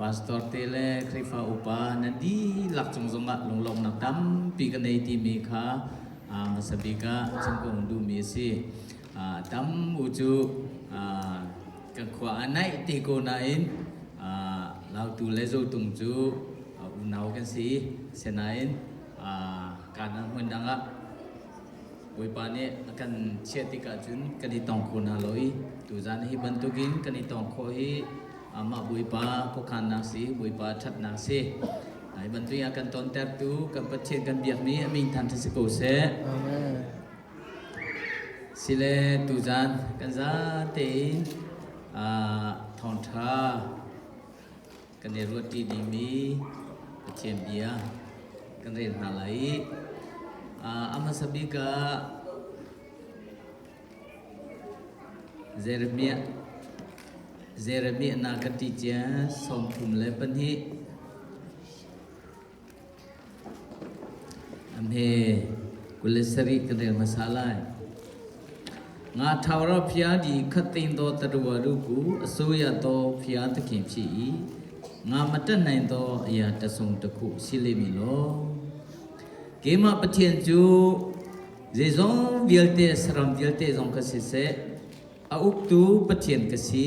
pastor tele krifa upa nadi lak jong zonga long nak dam pi kan nei ti mi kha masabika chungkong du mi si dam uju kan khwa anai ti ko na in lau tu le zo tung chu unau kan si senain kanan mendanga Boy pane akan cetika jun kani tongko na loi tu jan hi bantukin kani tongko hi ama boy pa ko kana si boy pa that na si ai bantui akan tonter tu kan pachet kan biak ni amin than thasiko se amen sile tu jan kan za te thon tha kan ne roti ni mi pachet bia kan ren na lai ama sabika Jeremia na katija som thum le pan hi amhe kulesari kadel masala nga thawra phya di khatin do tadwa ru ku asoya to phya takhin phi nga matat nain do aya tasung takhu sile mi lo Kema patien ju zezong vielte saram vielte zong kasi se auk tu patien kasi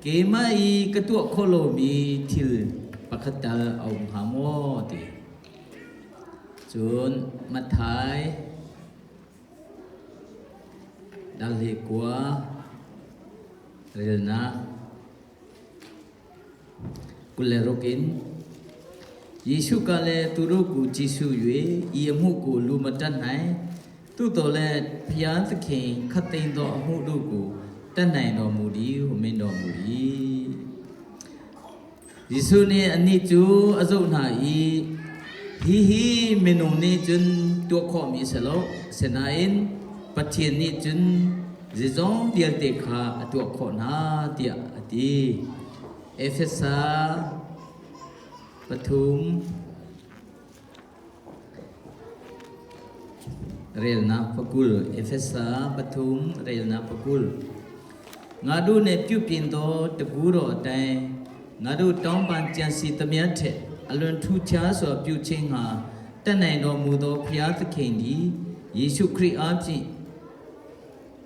kema I ketua kolo mi til pakatal au hamo ti chun mathai dalhi kwa relna kulerokin Yesu kale turu ku Yesu yue iamu ku lu matan nai tu to le phya thakhin khatin do amu du ku tat nai do mu di humin do mu di Yesu ne ani chu azau na I hi menung ne chun tu kho mi selo senain pathian ni chun zizong dial te kha tu kho na tia ati Efesa Pathum Relna Pakul Efesa Pathum Relna Pakul Ngadu ne pyu pin do taguro tai ngadu tong ban chan si tamya the alun thu cha so pyu chin ha tat nai do mu do phya thakhin di Yesu Christ a phin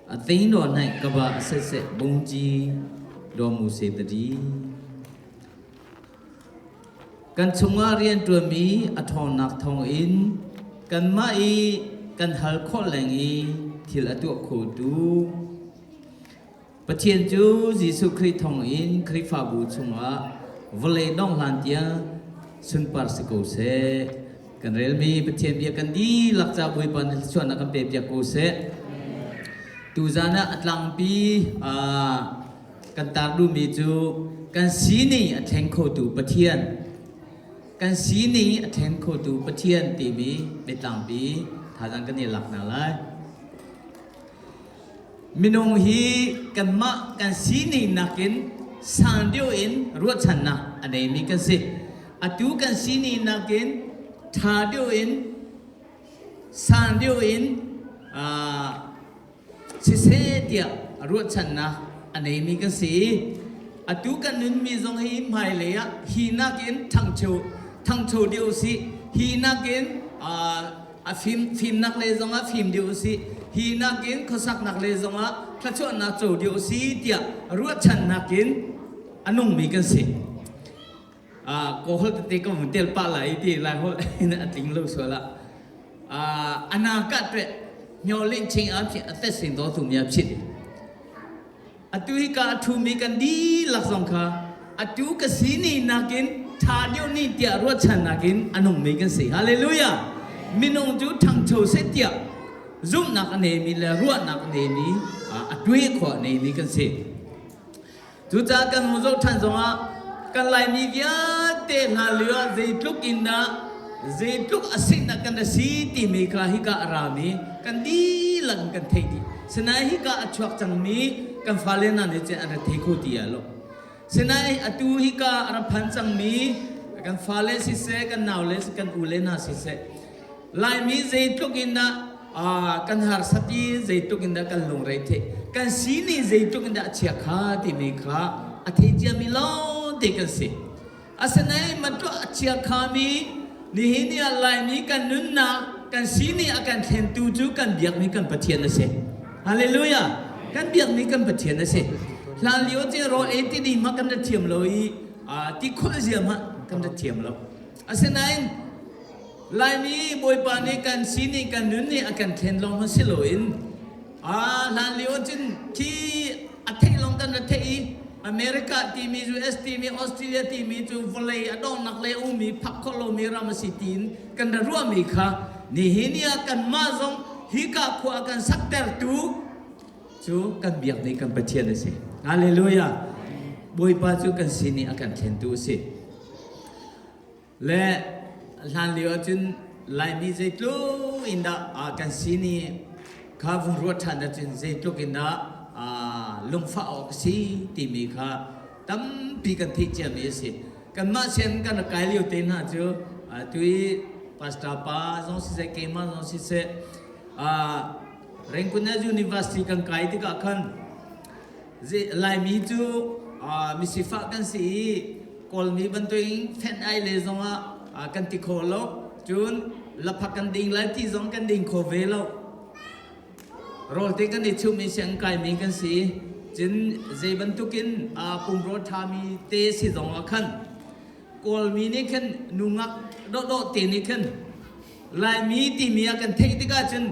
a thain do nai ka ba set set bong ji do mu se tadi Kan chunga rian tu mi athon nak thong in kan mai kan hal kho leng I thil atu kho tu pathian chu Jesu Christ thong in Christ fa bu chunga vole dong lan tia sun par siko se kan rel mi pathian bia kan di lak cha bui pan chuan kan pe bia ko se tu zana atlang pi kan tar du mi chu kan si ni atheng kho tu pathian Kan sini aten ko tu pathian ti mi betang pi thajang kan ni lak na lai Minong hi kan ma kan sini nakin sandio in ruat chan na ane mi kan si atu kan sini nakin thadio in sandio in sise dia ruat chan na ane mi kan si atu kan nun mi zong hi mai le ya hi nakin thang chu dio si hi nakin phim nak le zonga phim dio si hi nakin khosak nak le zonga thacho na chu dio si tia ruat chan nakin anung mi kan si ko hol te ko tel pa lai ti la hol na ting lo so la anakat pe nyolin ching a phi atet sin do tu mya phit atu hi ka thu mi kan di lak song kha atu ka sini nakin Thadio ni tia ruat chan nakin anong mi kan si hallelujah minong ju thang chu se tia zum nak ane mi la ruat nak ane mi atwe kho ane mi kan si tu cha kan mu zo than zonga kan lai mi via te na lua ze tluk in na ze tluk asin na kan si ti mi kha hi ka arami kan di lang kan thei di sanai hi ka achwak chang mi kan phale na ne che an thei kho ti ya lo Senai atu hi ka araphan chang mi kan phale si se kan naule kan ule na si se lai mi ze tluk in na kan har sati ze tluk in da kan long rei the kan sini ze tluk in da chia kha ti mi kha a the jia mi lo de kan si อาศัยมันตัวเชียคามีนี่เนี่ยลายนี้กันนุนนากันสีนี่อาการเห็นตูจูกันเบียกมีกันปะเทียนนะเสฮาเลลูยากันเบียกมีกันปะเทียนนะเสลาเลี้ยวเจรอที่ดีมากันจะเทียมเลยที่คนเสียมากันจะเทียมเราอาศัยลายนี้บอยปานี้กันสีนี่กันนุนนี่อาการเห็นลงมาสิโลอินลาเลี้ยวจินที่อัฐิลงกันอัฐิอเมริกาที่มี US ที่มีออสเตรเลียที่มีจูฟเลย์อดองนักเลวมีพักโคโลมีรามสิตินกันดรัวมีค่ะนี่เห็นเนี่ยกันมาซงฮิกาขวากันสักแต่ตูจูกันเบียกในกันประเทศเลยสิฮาเลลูยาบอยป้าจูกันสินี่อาการเห็นตูสิและลานเลี้ยวจนลายมีใจตู้อินดากันสินี่ข้าวุ้งรถทันจนใจตู้อินดาลงฟ้าออกสีที่มีค่ะตั้มปีกันที่เจ้ามีสิกันมาเช่นกันกายเลี้ยวเต็นหาจูตุยปัสตาปาจงสิเซเกมาจงสิเซเร่งคุณยูนิเวอร์ซิตี้กันกายที่กัน lai mi chu mi sifa kan si kol mi ban toing fen ai le zonga kan ti kholo chun la phakan ding lai ti zong kan ding kho ve lo rol te kan ni chu mi sang kai mi kan si jin ze ban tukin pum ro tha mi te si zonga khan kol mi ni khan nungak do te ni khan lai mi ti mi kan thei ti ka chun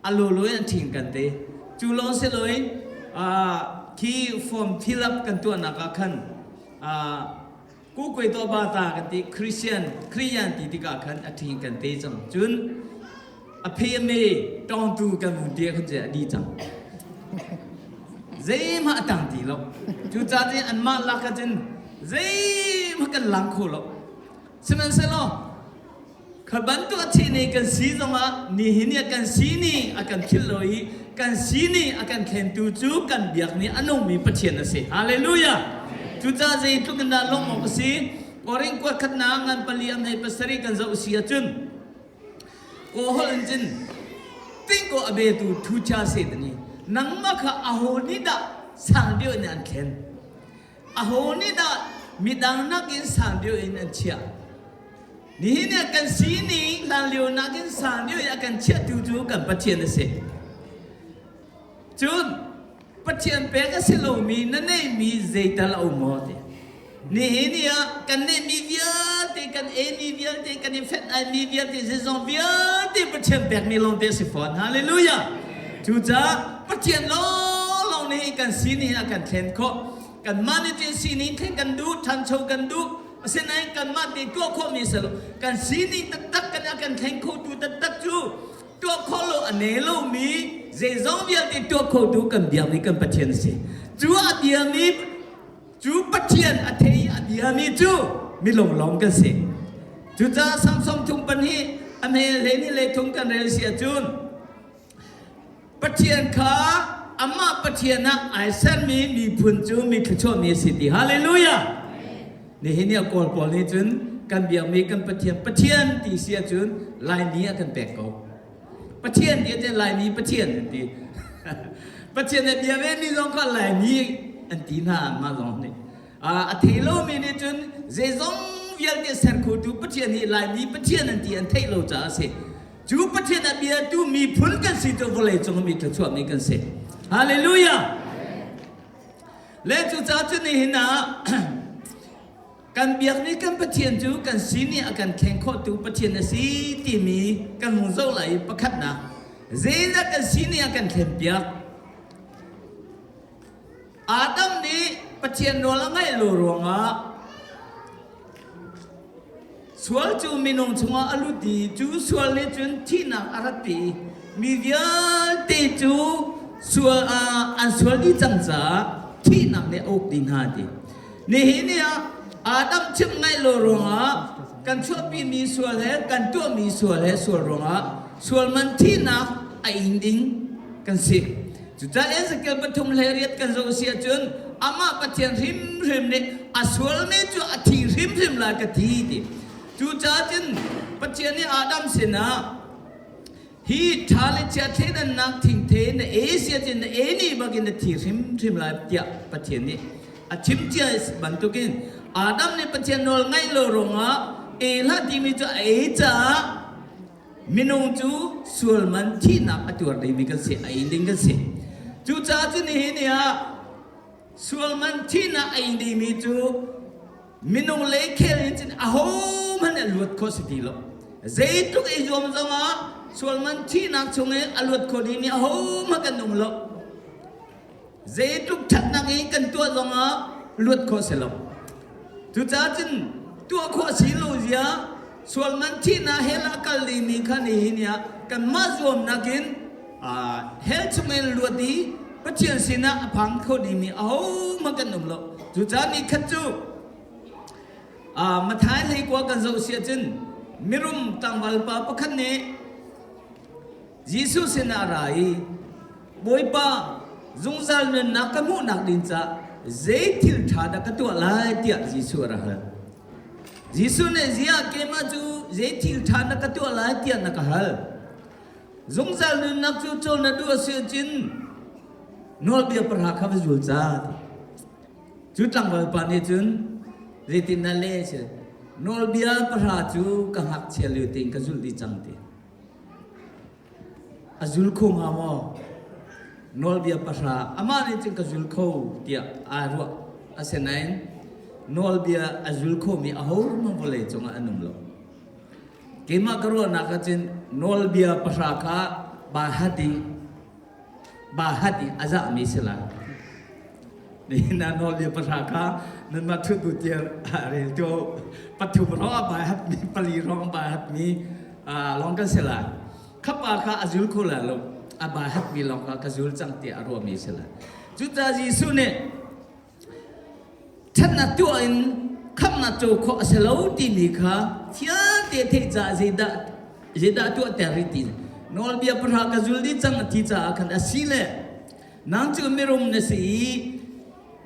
alo lo yan thing kan te chu lo se loiที่ฟอร์มฟิลป์กันตัวนักขันกูคุยตัวบาตากันที่คริสเตียนที่ที่กันอธิงกันเตจังจุนอภิเมตองตูกันมุนเดียกันจะดีจังเจมาตั้งทีหรอกจุจ้าเจอันมาลักกันจนเจมากันหลังโคหรอกใช่ไหมเสร็จแล้วขบันตัวที่นี่กันสีจังอ่ะนี่หินเนี่ยกันสีนี่อากันคิดเลยกันสีนี่อาการเข็นตูจูกันเบียกนี่อันนู้นมีประเทศนะสิฮาเลลูยาจุดจ้าใจทุกนาลงออกสิกอริงกวดขัดนางานปลียมให้ภาษาริกันจะอุเสียจุนโอ้โหจินติ้งก็อเบตูทุจาเสดนี่นังมาค่ะอาโหนิดาสังเดียวนี่อันเข็นอาโหนิดามีดังนักอินสังเดียวนี่อันเชียนี่เนี่ยกันสีนี่หลังเลี้ยวนักอินสังเดียวกันเชียตูจูกันประเทศนะสิจุนปัจเจียนเปก็สิโลมีนั่นเองมีเจตลาอุโมเตนี่เนี่ยกันเนี่ยมีเวียเตกันมีเวียเตกันเฟตไอมีเวียเตเซซอนเวียเตปัจเจียนเปกมีลงเตสิฟอนฮาเลลูยาจุจ้าปัจเจียนลงนี่กันสีนี่กันเทนโคกันมาในที่สีนี่เทนกันดูทันโชกันดูเส้นไหนกันมาในตัวโคมีสโลกันสีนี่ตักกันกันเทนโคดูตักจูตัวโคโลอันเนโลมีเจซองเบียที่ตัวโคดูกันเบียมีกันปัจเจียนสิจูอันเดียมีจูปัจเจียนอันเทียอันเดียมีจูมีลงกันสิจูจ้าสังสมทุงปันฮีอันเฮเลนี่เลยทุงกันเรเซียจูนปัจเจียนขาอามาปัจเจียนนะไอเซนมีพุนจูมีขจรมีสิทธิฮาเลลูยานี่เห็นเนี่ยกอลปอลนี่จูนกันเบียมีกันปัจเจียนที่เสียจูนลายนี้กันแปลกเขาประเทศที่จะลายนี้ประเทศที่ประเทศเนี่ยเบียร์นี่ต้องก็ลายนี้อันที่น่ามาลองนี่อัฐิโลมีนี่จนเจซองเบียร์ที่เสร็จคู่ดูประเทศนี้ลายนี้ประเทศนั่นที่อันที่โลจ้าสิจูประเทศเนี่ยเบียร์ดูมีผลกันสิตัวเลยจงมีกระชวมีกันสิฮาเลลูยาและจูจ้าจุนี่เห็นนะกันเบียกนี้กันประเทียนจูกันสีนี่อาการแข่งข้อตูประเทียนสีที่มีกันมุงเจ้าไหลประคัดนะเจนักกันสีนี่อาการแข่งเบียกอาดัมนี้ประเทียนโดนละไงโลรวงอ่ะส่วนจูมีนงชงอาลุดีจูส่วนนี้จุนที่นักอารัตีมีเดียเตจูส่วนอันส่วนนี้จังจ้าที่นักในอกดินหาดีนี่เนี่ยอาดัมชิมไงโลรงอ่ะกันชั่วปีมีส่วนแล้วกันตัวมีส่วนแล้วส่วนรงอ่ะส่วนมันที่นักไอ้อินดิ้งกันสิจุดนั้นสกัดปฐมเลเรียดกันโซเชียจนอามาปฏิญริมเนี่ยส่วนนี้จุดอธิริมลากทีดิจุดนั้นปฏิญนี่อาดัมเสนาฮีทาเลเจ้าเทนันนักทิ้งเทนเอเชียจนนี่บักินที่ริมลาเดียปฏิญนี่อาชิมเจ้าบรรทุกิน อาดัมเนี่ยปัจเจนนอลไงโลรงอ่ะเอลาดีมิจูเอจ่ามินงจูส่วนมันที่นักตัวดีมิกันเสียไอ้ดิ้งกันเสียจูจ้าจุนี่เนี่ยส่วนมันที่นักไอ้ดีมิจูมินงเล็กแค่นี้จินอ้าวมันอลุดโคสิทีโลเจตุกไอ้จอมจังอ่ะส่วนมันที่นักชงเออลุดโคดีนี่อ้าวมันกันนุ่งโลเจตุกชัดนักเองกันตัวจังอ่ะลุดโคสิโลจูจ้าจินตัวโคสิโลเสียส่วนมันที่น่าเฮลักกัลลีมีขันนี้เนี่ยกันมาจวมนักินเฮลชเมลลวดีปัจเจียนสินะพังคนนี้มีเอามากันนุ่มแล้วจุจานี่ขัดจูมาท้ายให้กว่ากันเราเสียจนมิรุมตังวัลปาปะขันนี้ยิสุสินาไรบอยป้าจงซาลนนักมุนักดินจ้าเจติลทาดักตัวลายเดียยิสุระฮะYesus ne zia kema ju zetil thana ka tu ala tia na ka hal zongzal nu nak chu chol na du se chin nol bia pra kha vul cha chu tang wal pa ne chun zetin na le che nol bia pra chu ka hak che lu ting ka zul di chang te azul kho ma mo nol bia pra ama ne ching ka zul kho tia a ro asenain nol bia azul kho mi ahor ma bole chonga anum lo kema karo na ka chin nol bia pasha kha bahati aza mi sela ni na nol bia pasha kha nan ma thu tu tiar are to pathu ro bahat mi pali ro bahat mi long ka sela khapa kha azul kho la lo abahat mi long ka azul chang ti aro mi sela chu ta ji su neท่านนัดตัวอินคำนัดโจขอเสลาตีมีค่ะเทียเตะเทจ่าเจดาตัวแต่ริตินอลเบียพระกจุลดิจังที่จ่าคันอาศิเลนางจูมิรุมเนสี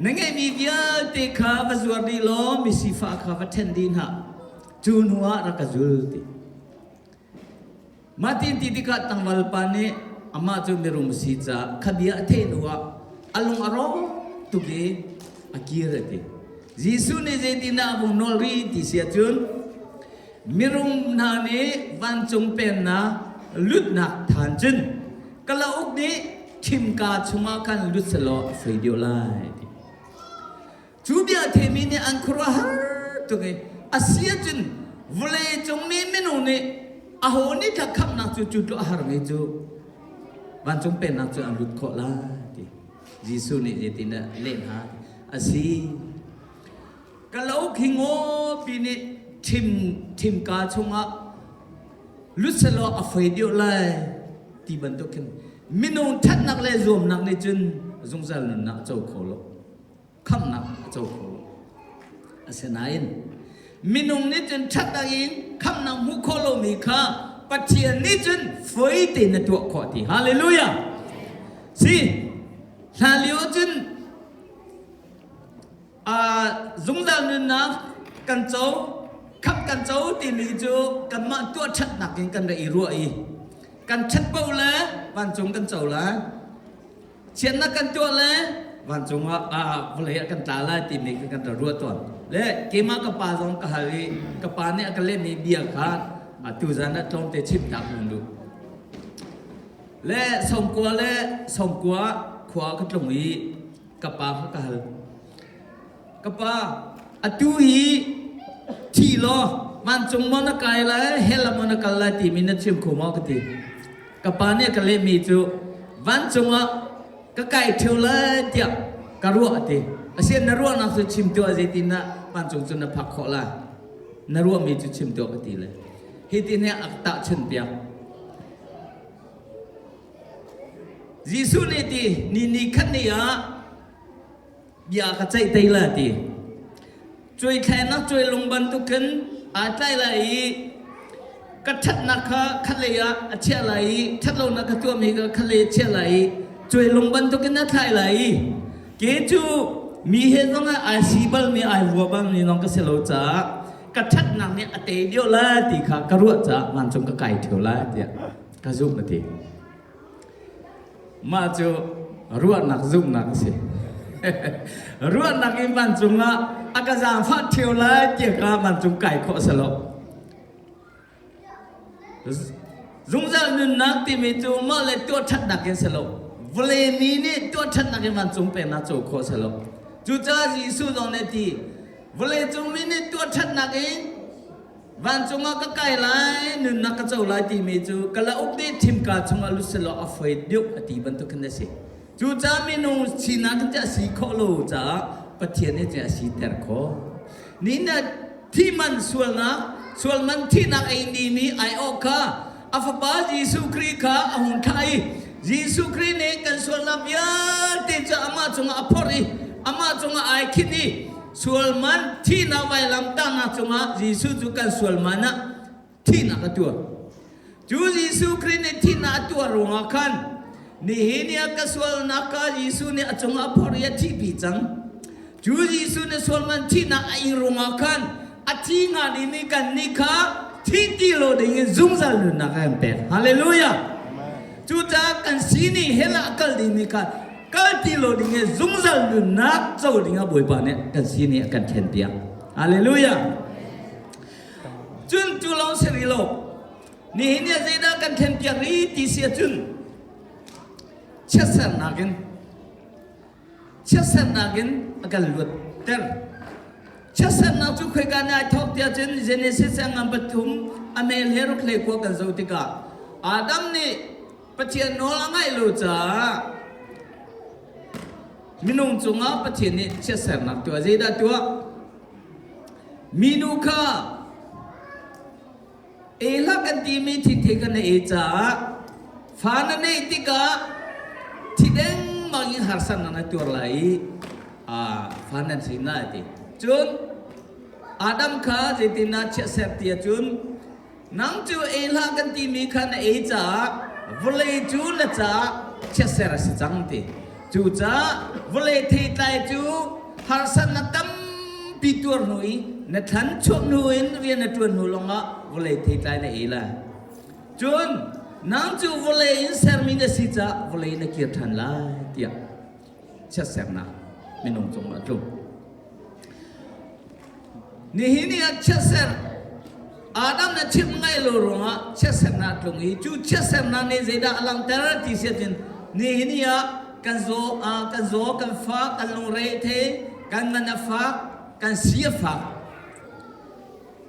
นังเอมีเดียเตะข้าวจวดดีล้อมิสิฟ้าข้าวเทนดินฮะจูนัวรักจุลติมาตินติดิกัดตังวัลปานีอามาจูมิรุมสิจ่าขบียเทนัวอารมณ์อารมณ์ตุเกอากีรติYesus ne jadi na bung nolri di siatun mirum na ne vancung pen na lut nak thanjin kalau uk ni tim ka chunga kan lut selo video lai jubia themi ne ankura to ke asiatun vole chung ni menu ne aho ni thak kham nak chu chu to har me chu vancung pen nak chu an lut kho la Yesus ne jadi na len ha asi kalau kingo bini tim ka chunga luselo afedio lai ti bantokin minung that nak le zom nak ne chun zongzal na chau kholo kham nak chau kholo asenain minung ne chun that da yin kham nak mu kholo mi kha pathian ne chun foi te na tu kho ti hallelujah si halio chun dùng dao nên na cần cháu khắp cần cháu tìm lý cho cần mạng tua chất nặng cái cần để ruồi cần chất bầu lẽ van chúng cần cháu lá chiến na cần tua lẽ van chúng lấy cần trả lại tìm lý cần trả ruồi tuần lẽ cái mà cái pa giống cái hari cái pa này cái lẽ mi bia khác tu dân đã trong thế chip đặc luôn được lẽ xong qua khóa cái lồng ý cái pa cái hari kapa atuhi thi lo man chung mon kai la hela mon kal la ti min chim khu ma kati kapa ne kale mi chu van chung ka kai thiu la tia ka ru ati asien na ru na su chim to je tin na man chung chu na phak kho la na ru mi chu chim to kati le hi tin ne ak ta chen pia Jisu ne ti ni khat ne ya bia ka chai tai la ti chui khai na chui lung ban tu kan a chai lai ka that na kha khale ya a che lai that lo na ka tu mi ka khale che lai chui lung ban tu kan na khai lai ke chu mi he nong a si bal mi ai wa bang ni nong ka se lo cha ka that na ne a te dio la ti kha ka ru cha man chung ka kai theu la ti ka zum na ti ma chu ru nak zum nak se รู้นักอิมันจุงอ่ะอากาศฟ้าเที่ยวเลยเกี่ยวกับมันจุงไก่ข้อสลบจุงจะนุนนักที่มีจุงมาเลยตัวชัดนักอินสลบเวลานี้นี่ตัวชัดนักอิมันจุงเป็นนักจุงข้อสลบจุจ้าจีสุตรงนี้ที่เวลาจุงมีนี่ตัวชัดนักอินวันจุงก็ใกล้ไล่นุนนักก็จะไล่ที่มีจุก็แล้วอุปนิทิมกาจุงลุสลบอฟเฟดยุอธิบันตุกันได้สิจูจ้ามีนูชีนักจะสีโคโลจ้าปะเทียนเนี่ยจะสีเตอร์โคนี่นะที่มันส่วนมันที่นักไอ้นี่มีไอโอคาอัฟบาจิสุครีคาอาหุนไทยจิสุครีเนี่ยกันส่วนนับยาที่จะอามาจงอภริอามาจงไอคินีส่วนมันที่นักไว้ลำตั้งนักจงจิสุจุกันส่วนมันนะที่นักตัวจูจิสุครีเนี่ยที่นักตัวรวงกันนี่เนี่ยก็ส่วนนักจิสุเนี่ยจงอภริยที่ปีจังจูจิสุเนี่ยส่วนมันที่นักไอรวงกันอาทิตย์งานนี้กันนี่ค่ะที่ที่เราได้ยินซุ่มซาลุนนักกันเป็นฮาเลลูยาจูจ้ากันสีนี่เฮลักกัลดีนี่ค่ะกัลที่เราได้ยินซุ่มซาลุนนักเจ้าดิ่งบุยปานเนี่ยกันสีนี่กันเทียนเปียฮาเลลูยาจุนจุลองเสรีโลนี่เนี่ยเจด้ากันเทียนเปียรีที่เสียจุนเชื่อสันนักกันกันลุดเตอร์เชื่อสันนักจุกให้กันไอ้ทอกเดียจุนเจเนซิสงานปฐมอเมริกาเคลกว่ากันสุติกาอาดัมนี่ปัจจัยโนลังไงรู้จ้ามินุงจงอาปัจจัยนี่เชื่อสันนักตัวเจด้าตัวมินุข้าเอลักันทีมีที่เทกันเอจ้าฟานันนี่ติกาที่เด้งมังยิงหาสันนันตัวไหลฟานันสินาติจุนอาดัมข้าเจตินาเชื่อเสพติยจุนนังจูเอลากันทีมีขันเอจ้าวเลจูละจ้าเชื่อเสรสิจังติจูจ้าวเลที่ใจจูหาสันนัตั้มปีตัวหนุ่ยนัทันชกหนุ่ยเรียนนัตัวหนุ่ยลงอ่ะวเลที่ใจในเอลาจุนนังจูวเลอินเซอร์มินสิจ้าวเลนักเกียรติทันไล่เดียเชื่อเสรนะไม่นงจงมาจุนี่เนี่ยเชื่อเสรอาดัมเนี่ยชิมไงโลรงอ่ะเชื่อเสรนัดลงอีจูเชื่อเสรนันเนี่ยเจด้าอลังเตอร์ที่เสียจินนี่เนี่ยกันโซกันฟ้ากันลงเรเทกันมันฟ้ากันเสียฟ้า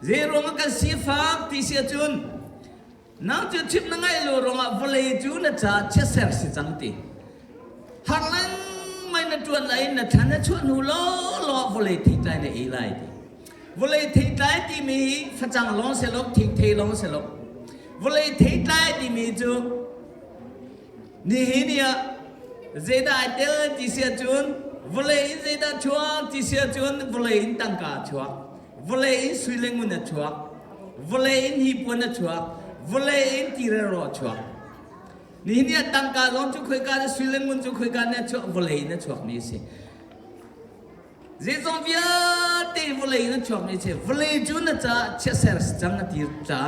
เจรงกันเสียฟ้าที่เสียจุนนั่งจูชิมไงโลรงอ่ะวเลจูนะจ้าเชื่อเสรสิจังตีฮักลังไม่นัดจวนไหนนัดทันนัดชวนหูล้อวเลที่ใจในอีไลตีวเลที่ใจที่มีฟังจังลองเสลบทิ้งเทลองเสลบวเลที่ใจที่มีจูนี่เนี่ยเจด้าเตลที่เสียจุนวเลเจด้าชัวที่เสียจุนวเลอินตังกาชัววเลอินสุยเลงุนชัววเลอินฮิปวนชัววเลอินทีเรโรชัวนี่เนี่ยตังกาลองจุคุยกันสุยเลงุนจุคุยกันเนี่ยชัววเลอินชัวนี่สิเจซองเวียเตวเลอินชัวนี่สิวเลจูนจ้าเชสเซอร์จังตีจ้า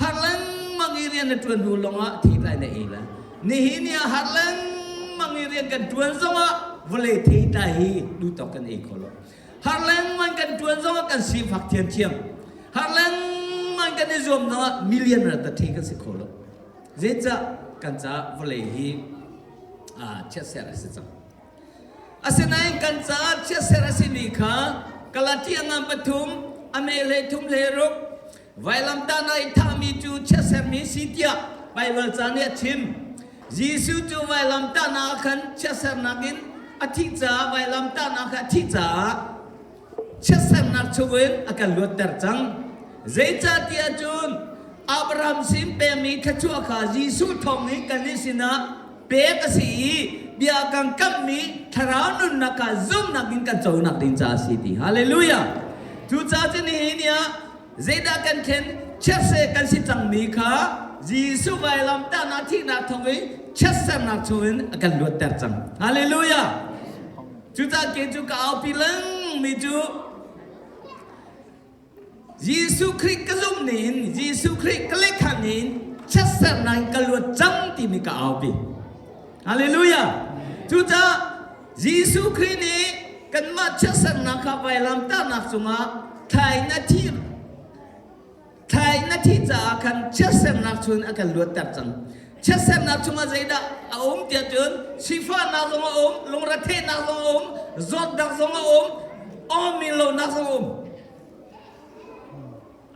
ฮาลังมังอีเรียนตัวนูลงอ่ะที่ไรเนี่ยเองละนี่เนี่ยฮาลังมังอีเรียนกันตัวซองอ่ะวเลที่ใจดูต่อกันเองคนละฮาลังมันกันตัวซองกันสีฝักเทียนเทียมฮาลังมันกันนิยมนะมิลเลียนระดับที่กันสิคนละเจจ้ากันจ้าวเลฮีเชสเซอร์จังอาศัยกันจ้าเชื่อเสรสินิค่ะกลาที่งานปฐุมอเมริทุมเลรุกไวลัมตานาอิทามิจูเชื่อเสรมิสิทยาไปเวลจานเนี่ยทิมยิสุจูไวลัมตานาขันเชื่อเสรนักินอธิจ้าไวลัมตานาขันอธิจ้าเชื่อเสรนักชวินอาการลวดเตอร์จังเจจ้าที่อาจุนอับราฮัมสิมเปมีขจัวขายิสุทองนี้กันนิสินะเปกสีเบียกังกัมมีทารานุนนักซุ่มนักกินกันโจนักดินจ้าสิทีฮาเลลูยาจูจ้าเจนี่เนี่ยเจด้ากันเข็นเชื่อเสกันสิจังมีค่ะยิสุไวลัมตานาที่นักทวีเชื่อเสนักชวินกันลวดเตอร์จังฮาเลลูยาจูจ้าเกจูก้าวพิลังมีจูยิสุคริสกซุ่มนินยิสุคริสกเล็กขันนินเชื่อเสนักกันลวดจังที่มีก้าวพิฮาเลลูยาจูจ้า ยิสุคริสต์นี้กันมาเชื่อสันนักไปลำต้านักจุงะไทยนาทีจะอากันเชื่อสันนักจุนอากันลวดตัดจังเชื่อสันนักจุงะใจดาเตียจุนสิฟ้านักจุงะลงรัฐนักจุงะจอดนักจุงะมิโลนักจุงะ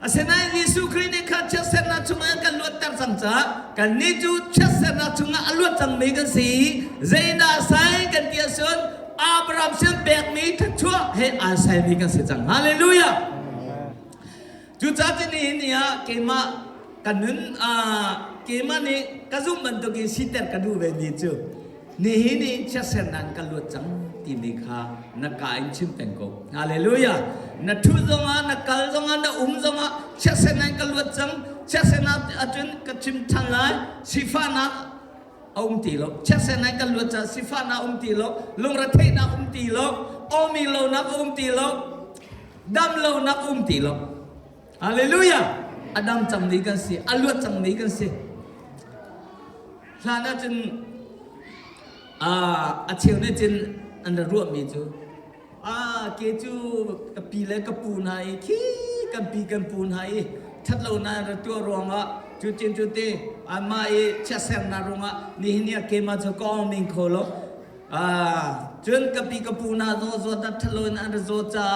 อาศัยนั้นยิสุคริสต์นี้ข้าเชื่อสันนักจุงะกันลวดตัดจังจ้ากันนี้จูเชื่อสันนักจุงะลวดจังไม่กันสิใจดาใส่กันเตียจุนอับราฮัมเสียงแบกมีทักชั่วให้อาศัยมีกันเสียจังฮาเลลูยาจุดที่นี่เนี่ยเกมากันนั้นเกมาเนี่ยกระซุ่มมันตัวกินสิเตอร์กันดูเวนิจูนี่เชื่อเส้นนั้นกันลวดจังที่มีค่านักการชิมเป็นก็ฮาเลลูยานักทุจงานักการจงานักจงาเชื่อเส้นนั้นกันลวดจังเชื่อเส้นนั้นอาจารย์ก็ชิมทันไลสิฟ้านักตีโลเชื่อเส้นนั้นกันลวดจังสิฟ้านักตีโลลงรัฐนักตีโลมิโลนักตีโลดัมโลนักตีโลฮาเลลูยาอดัมจำนี้กันสิอัลลอฮ์จำนี้กันสิหลานอาจารย์อาเชียวเนี่ยจริงอันนั้นรู้มีจูเกจูกับปีเล็กกับปูนายขี้กับปีกับปูนายทัดเราหน้าตัวรองจุดจุดเตมาเชื่อเส้นนารองนี่เนี่ยเกมาจะก้องมิงโคโลจนกับปีกับปูนาโซดัดทัดเราหน้าโซจ้า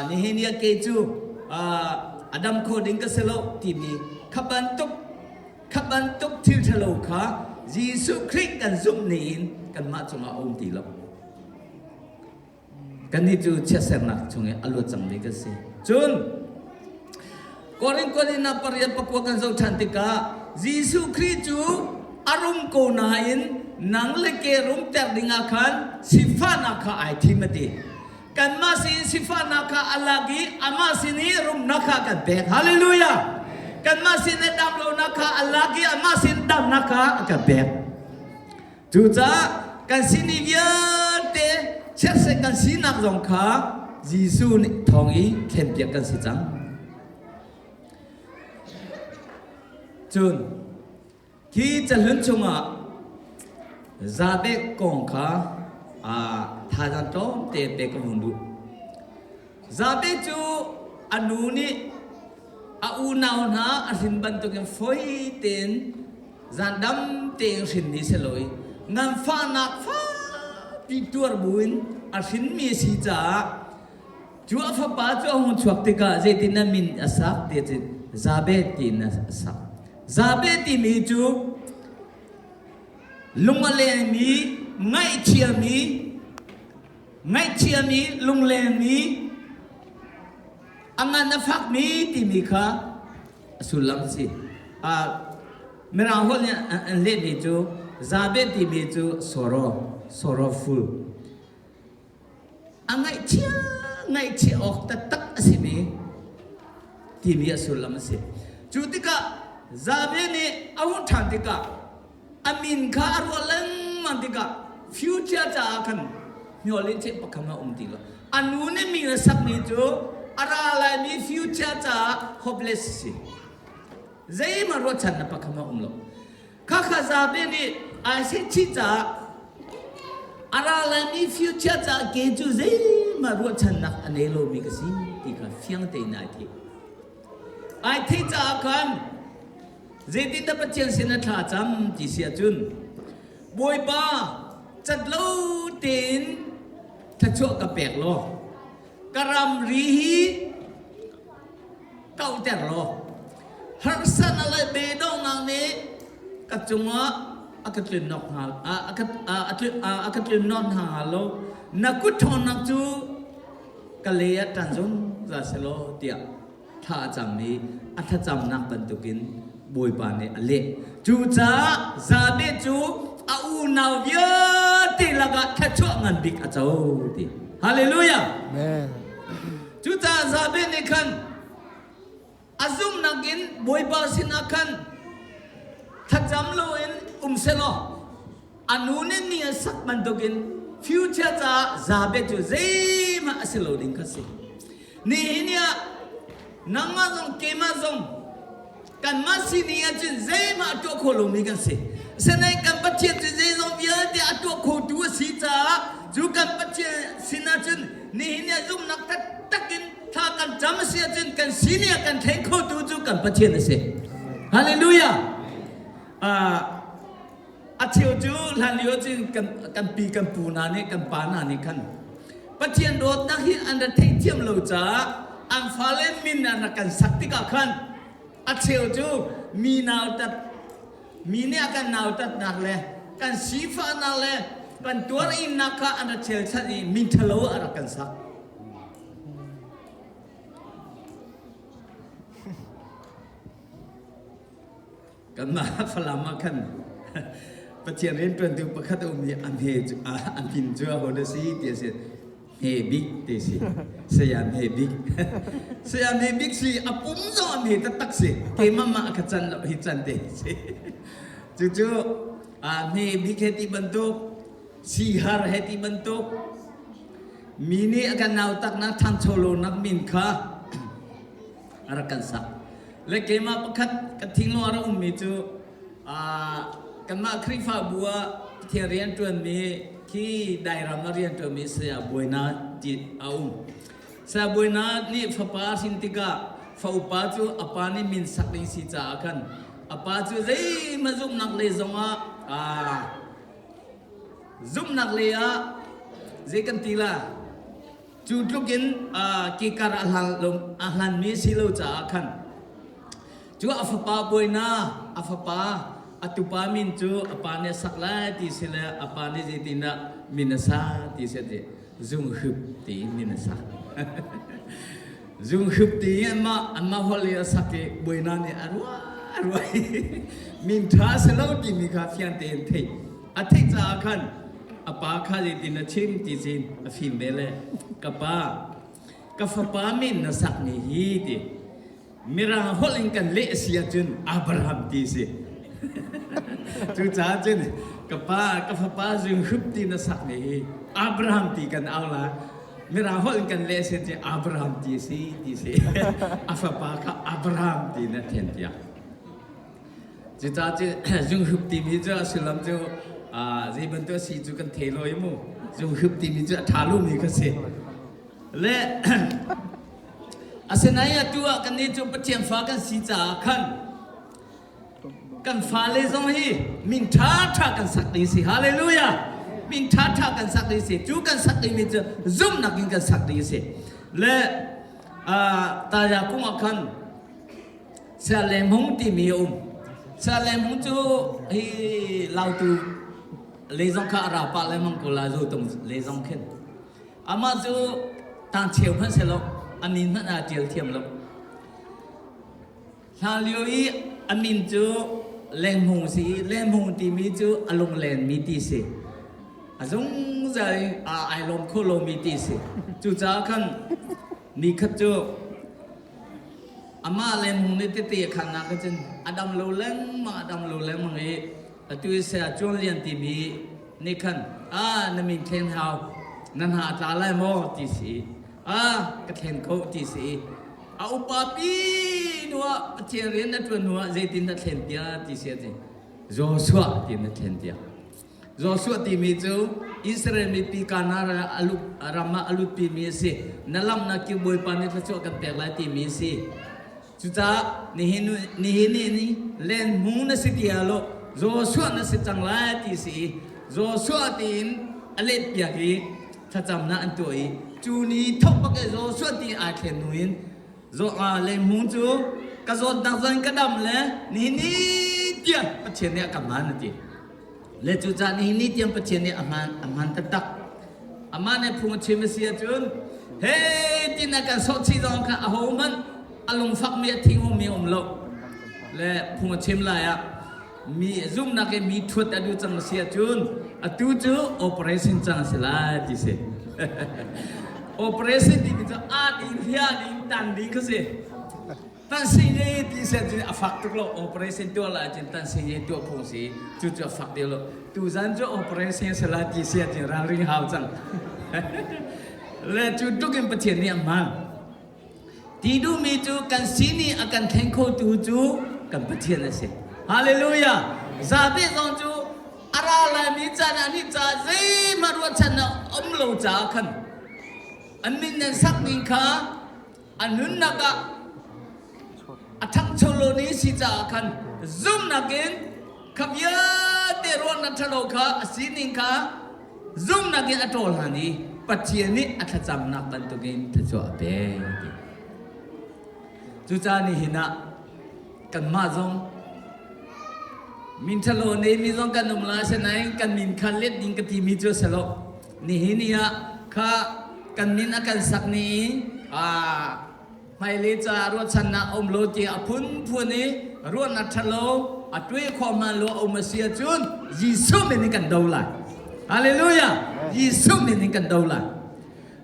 นี่เนี่ยเกจูอดัมโคดิงก็เสลทีนี้ขับบันตุกที่ทะลุขายิสุคริสต์กันซุ่มนีนกันมาจงอาตีลกันนี่จูเชื่อเสนักจงอัลลอฮ์จังดีกันสิจุนก่อนนับปริยัติปกวกันสุทันติกายิสุคริสต์จูอารมณ์โกนาอินนังเลเกรุมเตดิงาคันสิฟานาคาไอทิมตีกันมาสิฟ้านักอัลลากีอามาสินีรุมนักกันเบกฮาเลลูยากันมาสินดำโลนักอัลลากีอามาสินดำนักกันเบกจูจ้ากันสินีเยอะเตเชื่อเสกันสินักจงขายิสุนิทองอีเข้มเปียกันสิจังจุนที่จะลุ้นชงซาเบกกงขาท่าจันโตเตเปกมุนดูซาเบจูอนุนี่อูนาวนาอสินบันตุกันฟอยเต็นจันดำเตงสินนิสลอยงานฟ้านักฟ้าปีตัวบุญอสินมีสิจ้าจูอาฟป้าจูหุ่นชวกติกาเจตินามินอาศักเตจิซาเบตินอาศักซาเบติมีจูลุงเลมีง่ายเชียมีลุงเลมีอังานฟักมีที่มีค่ะสุลัมสิเมื่อเราคนเนี่ยเล่นนี่จูซาเบที่มีจูโซโรฟูอังง่ายเชียออกแต่ตักสิมีที่มีสุลัมสิจูติกาซาเบนี่อาวุธทันติกาอามินข้ารัวเล่นมันติกาฟิวเจอร์จะอากันมีอะไรเจ็บปากคำว่าตีละอันนู้นมีสักนิดจูอะไรมีฟิวเจอร์จะ hopeless สิใจมันรู้ชันนะปากคำว่าละข้าข้าจะเป็นนี่อาเซียชิจ้าอะไรมีฟิวเจอร์จะเกจูใจมันรู้ชันนะอันนี้เรามีกสิที่ข้าเฟียงเตยนาทีไอ้ที่จะอากันเจดินดับเบิลสินะท่าจำที่เสียจุนบอยบ้าจัดเล่าตินถ้าชั่วกับแปลกโลกรำรีฮีเก่าแต่โลฮักสันอะไรเบดองนางนี้กัจจุงะอากัดลินนอกหาอากัดลินนอนหาโลนักกุศลนักจูกะเลียตันจุนจะเสโลเดียท่าจำนี้อัฐจำนักบรรทุกินบอยบ้านเนี่ยเละจูจ้าซาเบจูอูนาวเยอะที่ละก็แค่ชั่วเงินบิ๊กอาเจ้าที่ฮาเลลูยาจุดาซาเบนิคันอาซุมนักินบอยบาสินักันถ้าจำโลเอ็นเซโลอันนู้นนี่สักมันตกินฟิวเจอร์จ้าซาเบจูเซมาเซโลดิ้งคัสสินี่เนี่ยนังมาซงเกมาซงกันมาสินี่อาจจะเซมาตัวโคลมีกันสิเสนอกันปัจเจกเจซง biar dia atuk kudu sija juga pecah sinajun ni ini zoom nak takin takan jam siajun kan sini akan tengko tu juga pecah nasi. Haleluya. Aciu ju lalu jun kan pi kan puna ni kan pana ni kan. Pecah dot nak hi anda tengciam loja am falen min anakan sakti kan. Aciu ju minau tat mini akan nau tat nak leh. Kan sifa nale kan tuar inaka anda celsa ni mintalo arakan sak kan ma falama kan pecian tuan tu pakat umi amhe ampin jua hoda si dia se hebik dia si sayam hebik sayam hebik si apum zo amhe tatak si ke mama akacan hican dia si cucu Ame heti bentuk, sihar heti bentuk, mini akan nautak nak tangcolo nak minka, arakan sak. Lekema pekat keting luar tu, kena krifa buah tiarian tuan mi ki daerah marian tuan mi saya buena di saya buena ni fapa sintiga, faupa tu apa ni min sak ni si akan. Apa tu zai mazum nak le zonga zoom nak le ya zai kan tila cudlukin kikar ahlan mi silo ca kan cu afapa boina afapa atupa min cu apane sakla ti sila apane zai tinda minasa ti sete zoom hup ti minasa zoom hup ti amma holia sake boina ni arwa Arwai minta selalu di mika fian tente atik zakan apa kali di nachim di zin afim bele kapa kafapa min nasak ni hidi mirang holing kan le siajun Abraham di si tu jajun kapa kafapa zung hup di nasak ni Abraham di kan Allah mirang holing kan le siajun Abraham di si afapa ka Abraham di natentia Jika jung hup tim itu asalam tu, jadi bentuk si juga telo imu, jung hup tim itu thalu ni kasi. Le, asenaya tu akan itu pecian fakan si kan fale zong hi, minta kan sakti si, haleluya, minta kan sakti si, juga sakti itu zoom nak kan sakti si. Le, tanya aku akan selemong tim Salem tu hi lau tu lezong ka rapa lemong ko la zo tong lezong ken ama zo tang cheu phan selo anin na tiel thiam lo la liu yi anin chu lemong ti mi chu along len mi ti se azong zai ai lom ko lo mi ti se chu cha kan ni khat chu ama lemong ni te khan na ka chen Adam loleng mangi tu saya jual lian tibi ni kan namin ken hau nan ha ta lai mo ti si ka ken ko ti si upapi nuwa tiarian na tu nuwa zaitin na ken dia ti si ati Joshua ti na ken dia Joshua ti mi chu Israel mi pi kanara alu rama alu pi mi si nalam na ki boy pa ni chu kan tek lai ti mi si Juta ni len mung na si tialo Joshua na si changlai ti si Joshua tin alet piaki thacham na antoi chu ni thok pa ke Joshua ti a khen nuin len mung chu ka zot dang zan ka dam le ni tia pachen ne kaman ti le chu cha ni tiam pachen ne aman tak aman ne phung chimsia chun he tin na kan so chi dong ka a ho man alung fak mi ting mi lo le phung chim la ya mi zoom na ke mi thut adu chang sia chun atu chu operation chang sila ti se operation di cha a di hia di tan di ka se tan si ye ti se ti afak tu lo operation tu la chen tan si ye tu phung si chu chu afak de lo tu zan chu operation sila ti se ti ra ring hao chang le chu tu kem patien ni amang Tidu mi tu kan sini akan tengko tu kan percaya nasi. Haleluya. Zabe zong tu ราลายมิจานานิจาเจมารัวชนะอมโลจาขันอันมินยันสักนิงค่ะอันนุนนักะอัทังโชโลนี้สิจาขันซุ่มนักินขับยาเตรวนนัทโลค่ะสินิงค่ะซุ่มนักินอัตโตลานีปัจเจียนี้อัตจำนักบันตุกินทจ่อเบจุจานี่หินะกันมาจงมินทโลนี้มีจงกันนุมลาเสนัยกันมินคันเล็ดดิงกติมิจูสโลนี่หินี่อะข้ากันมินอากันสักนี้ไม่เลจารวดชนะอมโลจีอพุนพูนี้รวดนัทโลอัดด้วยความมาโลอมเสียจุนยิสุมินิกันดูละฮาเลลูยายิสุมินิกันดูละ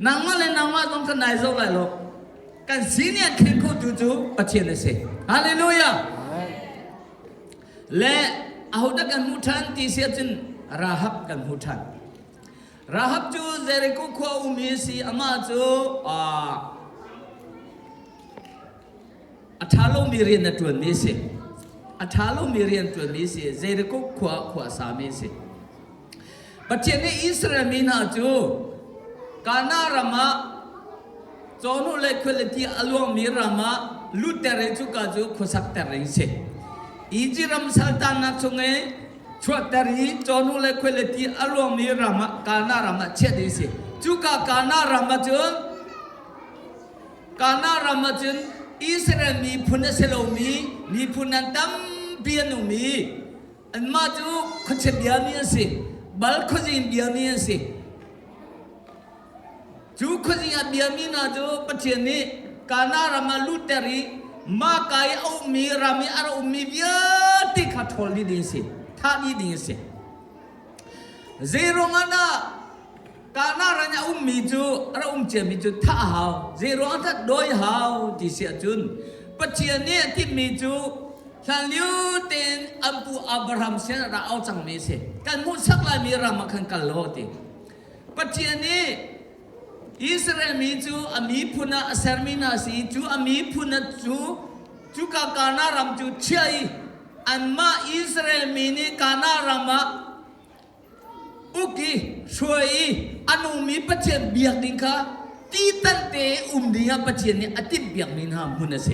นางว่าเลยนางว่าต้องทนายโซไลโลกันสีเนี่ยเข่งคู่จู่ๆปัจเจนเสฮาเลลูยาและอาหุดกันมุทันที่เสียจนราฮับกันมุทันราฮับจูเจริกุขวาอุมิสีอามาจูอัฐาโลมีเรียนตัวนี้สิอัฐาโลมีเรียนตัวนี้สิเจริกุขวาสามีสิปัจเจกอิสราเอลมีนาจูกานารามาจอนุเล็กคนที่อลวงมีรามาลุตเตเรจูกาจูขุสักเตเรสิอีจิรัมสัลตานักสงฆ์ชวดเตรีจอนุเล็กคนที่อลวงมีรามากานารามาเชดิสิจูกานารามาจูกานารามาจูอิสราเอลมีพุนเซโลมีพุนันตัมเบียนุมีอันมาจูขจเบียนีสิบัลขจินเบียนีสิจูขจินเบียมีนาจูปัจเจนี้กานารามาลุตเตรีมาไกเอามีรามีอารุมีเบียติขัดทอลีดิสิท่านี้ดิสิเจรงานะกานาราเนี่ยมีจูอารุเจมีจูท่าหาวเจรงานะโดยหาวที่เสียจุนปัจเจนี้ที่มีจูฉันลิวเต็นอัมพูอับราฮัมเสียเราเอาจังมีสิกันมุสักลายมีรามาขันกันโลติปัจเจนี้อิสราเอลมีจูอามีพุนะเซอร์มินาสีจูอามีพุนะจูกานารัมจูเชียอันมาอิสราเอลมีนี่กานารัมอุกิช่วยอนุมีปัจเจนเบียกดิงค่ะที่ตั้งแต่ดิงปัจเจนนี่อติเบียกมินหามุนเส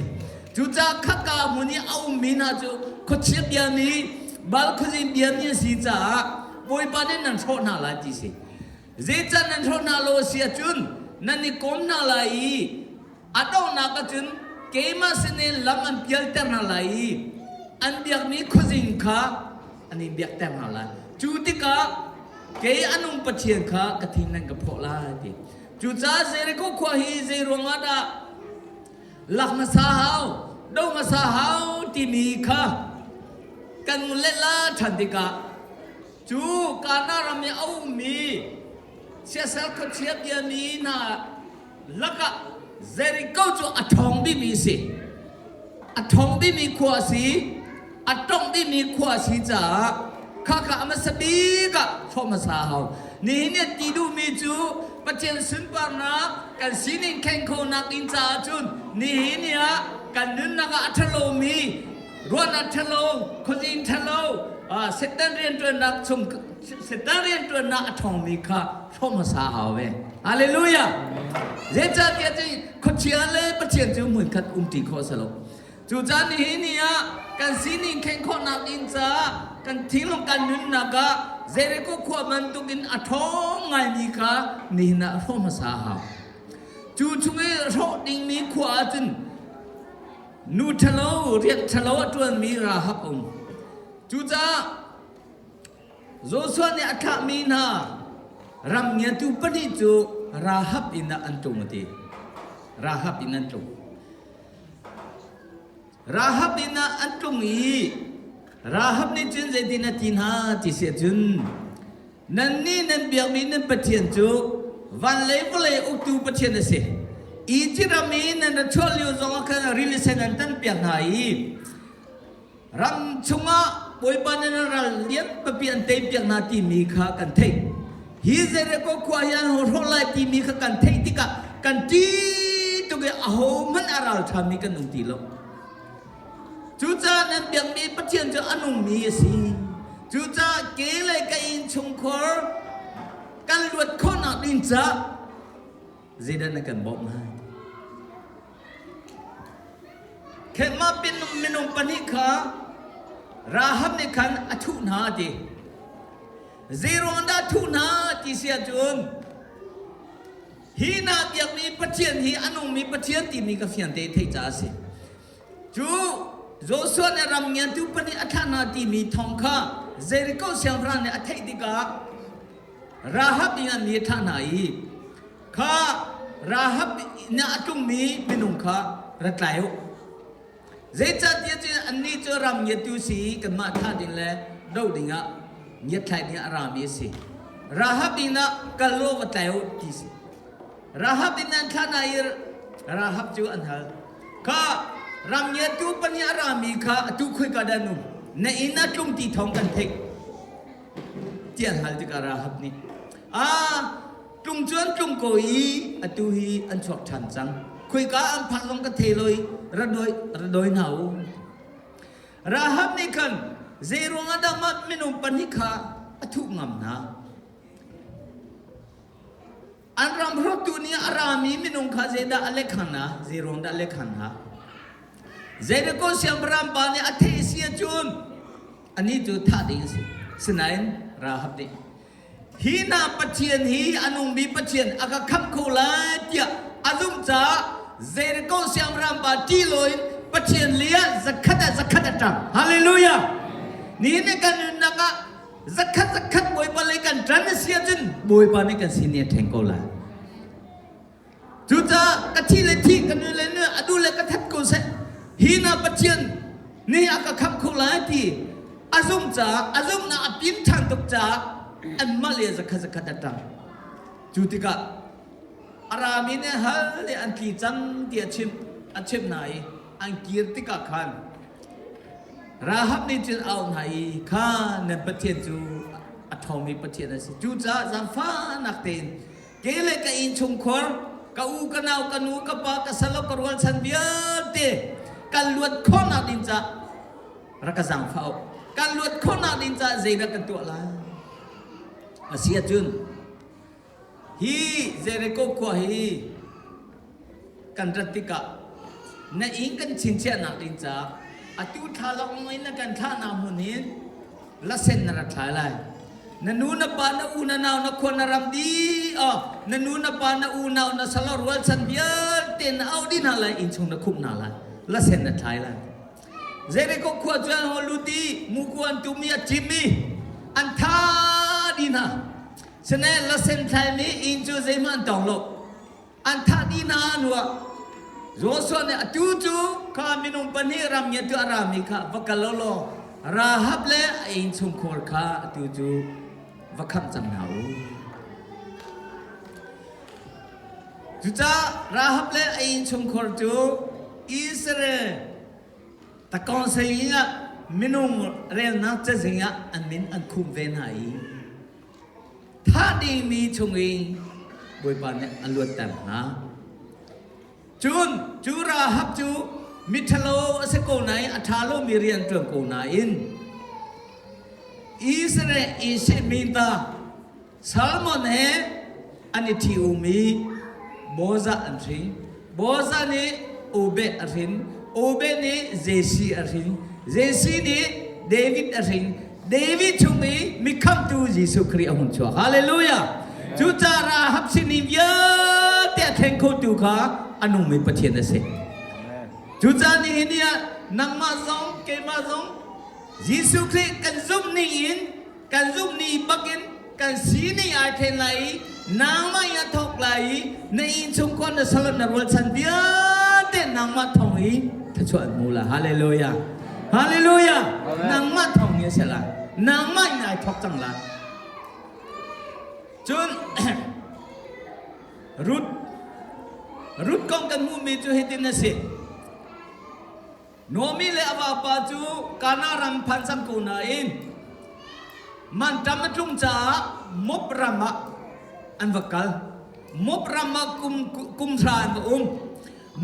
จูจ้าข้ากามุนีเอามินาจูขดเชียเบียนีบัลขจิเบียนีสีจ้าบอยปานนันโชนาลาจีสิเจจันนันโชนาโลเสียจุนนันนิคมนาลายอัดเอานักจุนเกมาสเนลำอันเปียลเตอร์นาลายอันเบียกนี้ขจิงค่ะอันนี้เบียกเตอร์นาลายจูติกาเกยอนุปัจเจียนค่ะกฐินนันกับพอลาดิจูจ้าเจริโกขวาฮีเจรวงอาดาลักมาสาหาวดงมาสาหาวที่มีค่ะกันมุลเลล่าทันติกาจูกานารามีเอามีเสียสละขดเชียบยามีน่ะลักะเจริโกจูอัฐองบิมีสิอัฐองบิมีขวาสีอัฐองบิมีขวาสีจ้าข้าอามาสบีกะชอบมาสาหาวนี่เนี่ยตีดูมีจูปัจเจนสินปานากันสินิงแข่งโคนักอินจาจุนนี่เนี่ยกันนึนนักอัฐโลมีรวนอัฐโลคนอินทโลเสตันเรียนตัวนักชมเสตันเรียนตัวนักอัฐองมีค่ะชอบมาสาหาวเว้ฮาเลลูยาเจจ้าเดียจีคนเชียเลยปัจเจนจูเหมือนกันตีโคสโลจูจานี่เนี่ยกันสินิงแข่งโคนักอินจากันทิ้งลงกันนึนนักเจเรโกขวามันตุกินอัฐองไงมีค่ะนี่นะชอบมาสาหาวจูช่วยรอดิ้งมีขวาจนนูทะโลเรียกทะโลตัวมีราฮับองจูจ้าโจส่วนเนี่ยข้ามีนารำเงียตุปนิจูราฮับอินะอันตุงตีราฮับอินันตุงราฮับอินะอันตุงอีราฮับนี่จึงจะดินาตินาที่เสียจุนนั่นนี่นั่นเบียงมีนั่นปะเทียนจูวันเล่วเล่อุตุปะเทียนเสียอีจิรามีนั่นช่วยลิวจงอาการรีลิเซนันตันเปียกหายรำชงะปวยปานนั่นเราเลี้ยงปะเปียนเตยเปียกนาทีมีข้ากันเทฮิเจเรโกควายันโหโรไลตีมีข้ากันเทติกะกันจีตุกะโหมันอาราลทามีกันนุ่งตีโลจูจ้านั่นเปียกมีปะเทียนจะอนุมีสิ จูจ้าเกลยกันอินชงคอร์กันลวดข้อหนักดินจ้าเจดันกันบอกมาแค่มาเป็นเมนูปนิขาราฮับในขันอทุนาดีเซโรนดาทุนาที่เสียจุนฮีนาเบียกมีปัจเจียนฮีอนุมีปัจเจียนที่มีกาแฟเตะเทจ้าสิจูโจส่วนรำเงียนตุปนิอัฐานาที่มีทองข้าเจริโกเซียงฟรานในอัฐิดิการาฮับนี่มีฐานะอีข้าราฮับเนี่ยตุงมีเป็นองค์ข้ารัตไลโอเจจัดเยอะๆอันนี้จะรำเงียนตุสีกันมาท่าดินแลดูดิงะเงียดไทยเนี่ยรำเงียสิราฮับนี่นะกัลโลวัตไลโอที่สิราฮับนี่นั่นฐานะอีราฮับจูอันฮัลข้ารำเงียตุปนิอารามีข้าตุคุยกันดานุในอินาตุงตีทองกันเทกเจียนฮัลติการาฮับนี่ตุงจวนตุงโกอีตุฮีอันชอบฉันจังคุยกันอันพักลงกันเทลอยระดอยหนาวราฮับนี่กันเจรวงอดามัดเมนุปนิข้าทุกงามนะอันรำรถตุนีอารามีเมนุข้าเจดาอเล็กขันนะเจรวงดาอเล็กขันนะเจริโกเซียมรำบานีอัฐิเสียจุนอันนี้จูท่าดิ่งสิสนายราฮับดิฮีนาปัจเจียนฮีอนุมีปัจเจียนอากาคับโคลาเดียอาซุมจ้าเจริโกเซียมรำบาจีลอยปัจเจียนเลียสักขัดจังฮาเลลูยานี่ในการนักสักขัดบอยปาเลยกันจันเสียจุนบอยปาในกันสิเนียแทงโคลาจูจ้ากะทิเลทีกันเลยเนื้ออดูเลกะทัดโกเซฮีนาปัจเจียนนี่อากาคับโคลาที่อาซุมจ้าอาซุมนาปินทันตุกจ้าอันมาเลสักขัดจังจูติกะอารามีเนี่ยฮัลเลอันกีจังที่อันชิมไหนอันกีรติกะขันราฮับนี่จึงเอาไหนข้าในปัจเจียนจูอัฐมีปัจเจียนสิจูจ้าจังฟ้านักเต้นเกลกะอินชงคอร์กะอูกะนาวกะนูกะปากะสลกรวัลสันเบียเตกันลวดข้อนาดินจ้ารักจังฟ้ากันลวดข้อนาดินจ้าเจดักันตัวละอาเซียจุนฮีเจริโกขวาฮีกันรัติกะในอิงกันชินเชียนักดินจ้าอตุทาลองไม่นักันท่านามุนินละเซนนรัตถายไลนันูนปานาอูนานาวนักคนนารำดีนันูนปานาอูนาวนัสลอรวัลสันเบียเต็นเอาดินาไลอินชงนักคุมนาไลละเซนนัตถายไลเจริโกขวาจวนฮอลูดีมุกวนตุมีจิมีอันท่าดีนาฉะนั้นละเซนไทยมีอินจูเซมันตองโลอันท่าดีนาหนัวโจส่วนเนี่ยจู่ข้ามินุปนิรำเยตุอารามิข้าวักลโลราฮับเล่อินชงคอร์ข้าจู่วักคำจังหนาวจู่จ้าราฮับเล่อินชงคอร์จู่อิสราเอลตะกอนเสียงมินุเรียนนักเสียงอันมินอันคุมเวนไหถ้าดีมีชงเองบอยปานเนี่ยอันล้วนแต่นะจูราฮับจูมิทโลเสโกไนอัฐาโลมีเรียนตรงโกไนอินอิสราเอลอิเชมินตาซัลมอนเฮอันนี้ที่อุมีโบซาอันรินโบซานี่โอเบอันรินโอเบนี่เจซีอันรินเจซีนี่เดวิดอันรินเดวิดชงมีคำตูยิสุคริอาหุ่นชัวฮาเลลูยาจูจาราฮับสินิมเยอะแต่แทงโคตูขาอนุมีปะเทียนเสจูจานี่เนี่ยนังมาซองเกมาซองยิสุคริกันซุมนี่อินกันซุมนี่บักินกันสีนี่อาเทนไลนางมายาทอกไลในอินชงคนสลัดนรวลสันเดียเต้นนางมาทองอีถ้าชวนมูลาฮาเลลูยาฮาเลลูยานางมาทองเยสละนางไม่นายทอกจังละจนรุดกองกันมูมีจูเฮตินสิโนมิเลอวาปาจูกานารัมพันสัมกูนาอินมันจำจุงจ้ามบรามะอันวักลมบรามะกุมทราน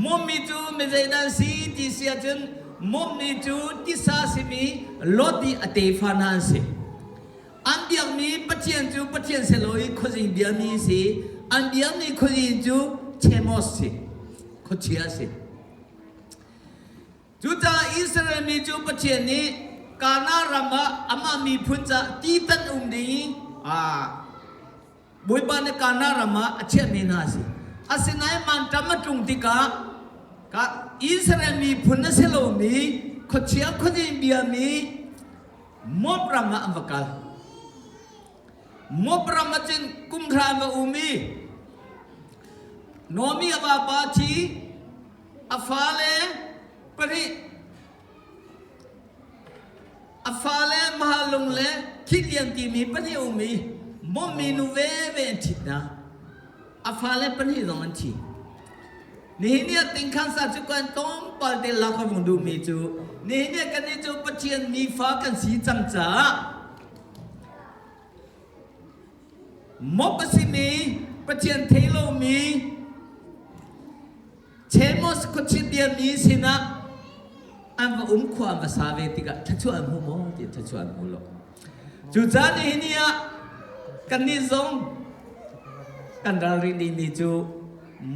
มมีจูเมเจดันซีที่เสียจนมมีจูที่ซาซิมีลอดีอเตฟานันสิ มีปัจเจียนจูปัจเจียนเสลอยคนยิงเบียมีสิอันเบียมีคนยิงจูเชมอสสิคนเชียสิจูจ้าอิสราเอลมีจูปัจเจียนนี้กานารามาอามามีพุนจะตีตันดีบุยบานกานารามาเชื่อมีนาสิอาศัยนายมันทำมาตรงที่กะอิสราเอลมีพุนเสลอมีคนเชียคนยิงเบียมีมอบรามาอัมวกาลมอบรามาจินกุมทรามาอุมีโนมีอวาปาชีอฟาเลปริอฟาเลมหาลงเลคิดยังที่มีปริอุมีมอมีนุเวเวนทินะอฟาเลปริตรงนั้นทีนี่เนี่ยติงขันสัจจุกันต้องปาเดลักขมุนดูมีจูนี่เนี่ยกันนี่จูปัจเจียนมีฟ้ากันสีจังจ้ามอบสิมีปัจเจียนเทโลมีเชมอสคุชิเดียมีสินะอันว่าความภาษาเวติกะทัชวนหูโมที่ทัชวนหูโลจูจานี่เนี่ยกันนี่ซงกันดารินีมีจู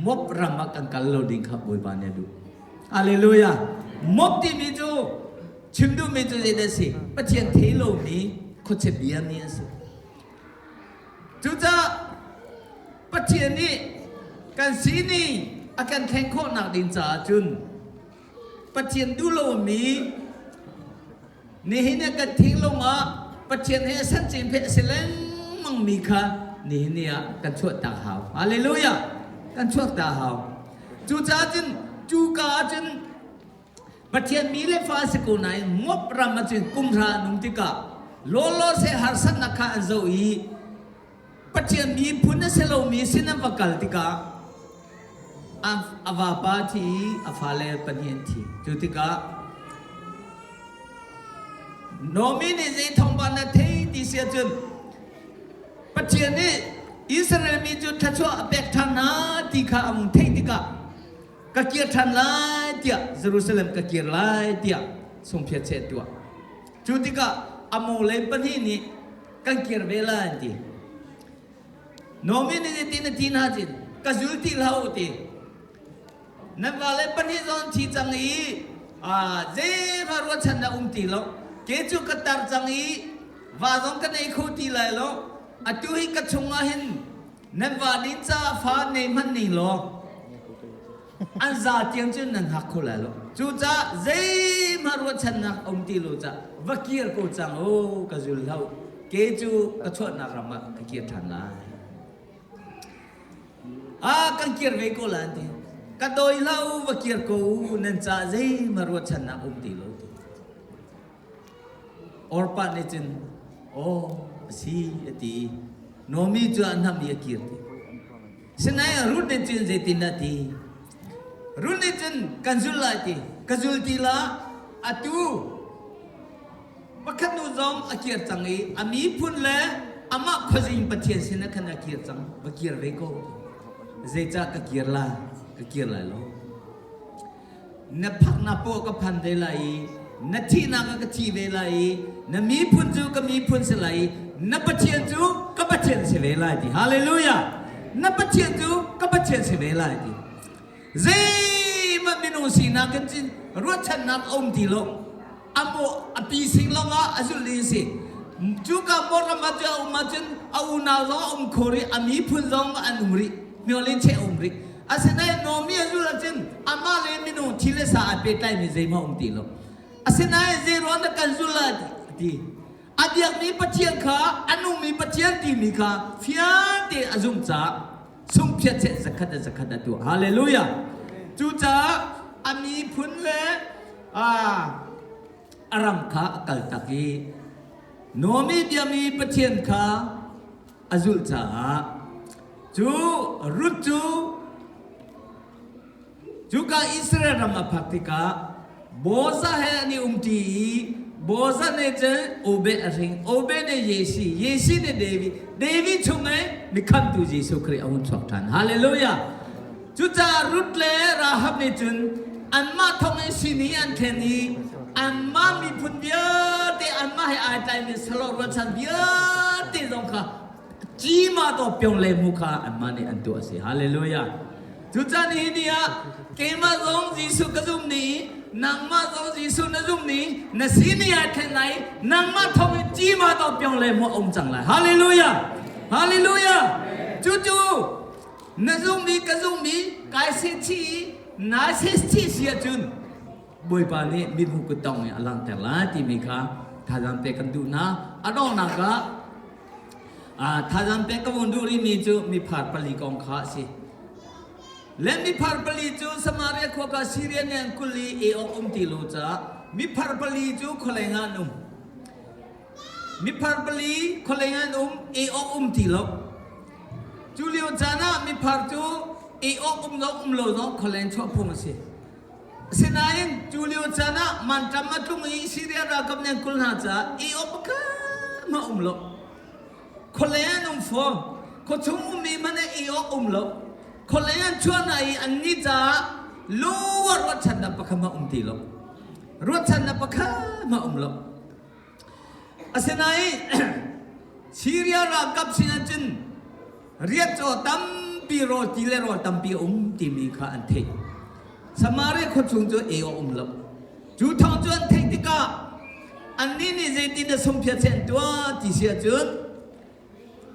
มบรามักอังกัลโลดิ้งขับบุยบานเนี่ยดูฮาเลลูยามบที่มีจูชิมดูมีจูเจเดสิปัจเจียนเทโลมีคุชิเดียมีสิจูจ้าปัจเจียนนี้กันสีนี้อาการแข่งข้อหนักดินจ่าจุนปัจเจียนดูโลมีนี่เนี่ยกันทิ้งลงอ่ะปัจเจียนให้สันจินเพศเลงมังมีค่ะนี่เนี่ยกันช่วยตาหาวฮาเลลูยากันช่วยตาหาวจูจ้าจุนจูกาจุนปัจเจียนมีเลฟ้าสกุลไหนมบรามาจุนกุมรานุติกาโลโลเสหารสันนักขันโจอีปัจเจียนมีพุนเสโลมีสินวกัลติกาอวาปาทีอฟาเลปนีนทีจุติกาโนมินิเจทองบานาเทติเสียจุนปัจเจียนนี้อิสราเอลมีจุดทัชวะเบกทานาติกาอมุเทติกากะเกียร์ทันไลเตียเยรูซาเล็มกะเกียร์ไลเตียทรงเพียรเช็ดตัวจุติกาอโมเลปนีนี้กะเกียร์เวลาทีโนมินิเจตินทีนาจินกะจุลติลาอุตินั่นว่าเลยปนิจอนที่จังอีเจ้ารู้ฉันนะตีโลเกจูกัตตาร์จังอีว่าจงกันไอ้คู่ตีเลยโลตุยกัดชงอาหินนั่นว่าดินจ้าฟ้าในมันนี่โลอันซาเตียงจุนนั่นหักคู่เลยโลจูจ้าเจ้ารู้ฉันนะตีโลจ้าวักเกียร์กูจังโอ้กะจุลเท่าเกจูกัดชดนักรำมากะเกียร์ทันละกันเกียร์เวกุลันทีก็โดยเล่าว่าเกียร์กูนั่นจะเจมารวดชนะตีโลตุออร์ปานิจินโอ้สิตีโนมีจวนทำเยอะเกียร์ตีสินายรุ่นนิจินเจตินาตีรุ่นนิจินกันจุลาตีกันจุลตีละอตูปักขนูจงอเกียร์จังอีอามีพุ่นเล่อามาขจิงปะเทียนสินะขณะเกียร์จังว่าเกียร์เวโก้เจจ้ากะเกียร์ละกะเกียร์ไรล่ะนับพักนับโปก็พันได้ไรนับที่นักก็ที่เวลานับมีพุ่นจูก็มีพุ่นเสลายนับปัจเจียนจูก็ปัจเจียนเสเวลาดีฮาเลลูยานับปัจเจียนจูก็ปัจเจียนเสเวลาดีเจมันเป็นองค์สีนักกันจินรู้ฉันนับองค์ที่ลงอโมอภิสิงลงอ่ะอจุลินสิจูก็มรมาจ้าอุมาจินเอาหน้าลงองค์โครีอามีพุ่นลงอันอุมริมีอลินเชอุมริอาศัยนายโนมีอจุลจินอามาเลมิโนทิเลสาเปตไลมิเจมาองค์ที่ลงอาศัยนายเจรอนกันจุลดีอาเดียกมีปัจเจียนขาอนุมีปัจเจียนตีมีขาฟิอาเตอจุมจ้าสุ่มเพียรเจสักขัดตัวฮาเลลูยาจูจ้าอามีพุ่นเลอารามขาอักลตักีโนมีเดียมีปัจเจียนขาอจุลจ้าจูรุจูกาอิสราเอลมาพักติกาโบซาเฮนี่ตีโบซาเนเจโอเบอริงโอเบเนเยซีเนเดวีชงไงมิคันตูเยซูคริสต์อาวุธชอบทันฮาเลลูยาจูจารุตเลราฮับเนจุน อันมาทองไอสินีอันเทนีอันมามีพุนเบียแต่อันมาให้อายใจมีสโลรชันเบียแต่ตรงค่ะจีมาตัวเปียงเลมุค่ะอันมาในอันตัวสิฮาเลลูยาจุดจานี้เนี่ยเกมาซองยิสุกระซุมนี้นางมาซองยิสุนซุมนี้นสินีอันเทนไหนนางมาทองจีมาตัวเปียงเลมุองจังเลยฮาเลลูยาฮาเลลูยาจู่ๆนซุมนี้กระซุมนี้กายเสียชีนาเสียชีเสียจุนบอยปานี่มิมุกตองเนี่ยอลังแต่ละที่มีค่ะถ้าจำเป็นกันดูนะอดองนักะถ้าจำเป็นก็วันดูรีมีจูมีผ่านปลีกองข้าสิและมีผ่านปลีจูสมาเรียขวกับซีเรียเนี่ยคุลีเออติโลจ้ามีผ่านปลีจูคนละงานมีผ่านปลีคนละงานเออติโลจูเลียวจานะมีผ่านจูเออโลน้องคนละชอบพงสิเสนายินจูเลียวจานะมันจำมาทุ่งอีซีเรียรักกับเนี่ยคุลนาจ้าเออปะกะมาโลคนเลี้ยงฟองคนชุ่มมีมันเออโลคนเลี้ยงชวนไออันนี้จ้ารู้ว่ารถฉันนับปะคำมาตีโลรถฉันนับปะคำมาโลอาศัยนั้นซีเรียรักกับสินาจินเรียกโจตัมปีโรติเลโรตัมปีตีมีข้าอันเทสมาร์คนชุ่มจะเออโลจู่ทางจวนเทติกาอันนี้นี่จะติดสมเพียรเช่นตัวที่เสียจุด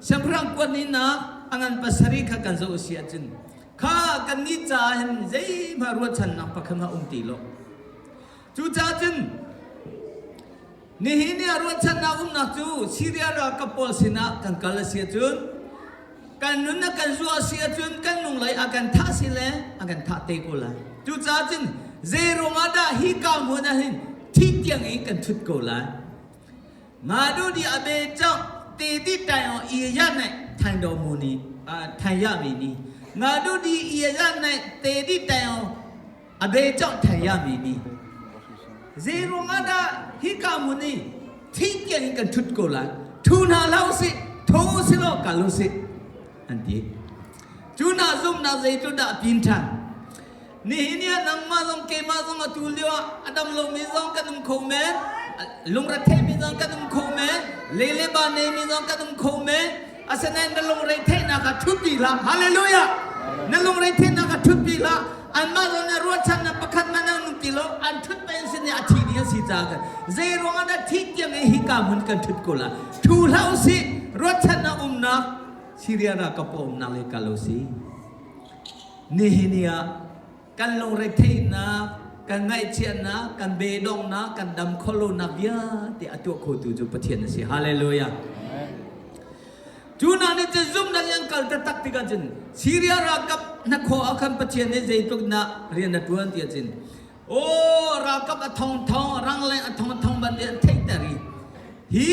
สัมพรังกวนนี้นะอันภาษาริกกันจะอุเสียจินข้ากันนี้จ่าเห็นใจมารู้ฉันนับปะคำว่าตีโลจู่จ่าจินนี่เนี่ยรู้ฉันนับนักจู่ซีเรียรักกับโพลสินะกันกัลเสียจุนกันนู้นนักกันจัวเสียจุนกันนุ่งไหลอากันท่าสิเลอากันท่าเตกุลาจู่จ่าจินเซโรมาดาฮิกามุนะหินที่เตียงเองกันชุดกุลามาดูดีอาเบจังตีที่ใจอ๋อเอียยันเนี่ยทางดอมูนีทางยามีนีงาดูดีเอียยันเนี่ยตีที่ใจอ๋ออาเบจังทางยามีนีเซโรงาดาฮิกามุนีที่เกี่ยงกันชุดกุลาทุนาเล่าสิทูสิโลกาลุสิอันนี้จูนาซุมนาเซตุดาพินทันนี่เนี่ยนังมาซงเกมาซงอตุลิวอดัมลงมิซงกันนุ่มโคเมลุงรัฐเทมิซงกันนุ่มโคเมเลเลบานเนมิซงกันนุ่มโคเมอาศัยนั่นลุงรัฐเทนักทุบปีละฮาเลลูยานั่นลุงรัฐเทนักทุบปีละอันมาซงเนี่ยรู้ฉันนับประคันมานั่งนุ่มปีละอันทุบเป็นสิ่งที่อาทิตย์นี้สิจากกันเจรองอันนั้นที่ยังไงฮิกามุนกันทุบกุละทูเล่าสิรู้ฉันนับนักซีเรียรักกับผมนั่งเลยกาลุสินี่เนี่ยกันลงเรทนะกันไงเชียนนะกันเบดงนะกันดำโคโลนาเบียที่อตัวโคตูจูปะเทียนสิฮาเลลูยาจูนานี่จะซุ่มนั่งยังกัลตะตักติกันจินซีเรียรักกับนักขออาคันปะเทียนนี่จะตุกนะเรียนนัดวันที่จินโอ้รักกับทองทองรังเลยทองทองบันเดียนเทตารีฮี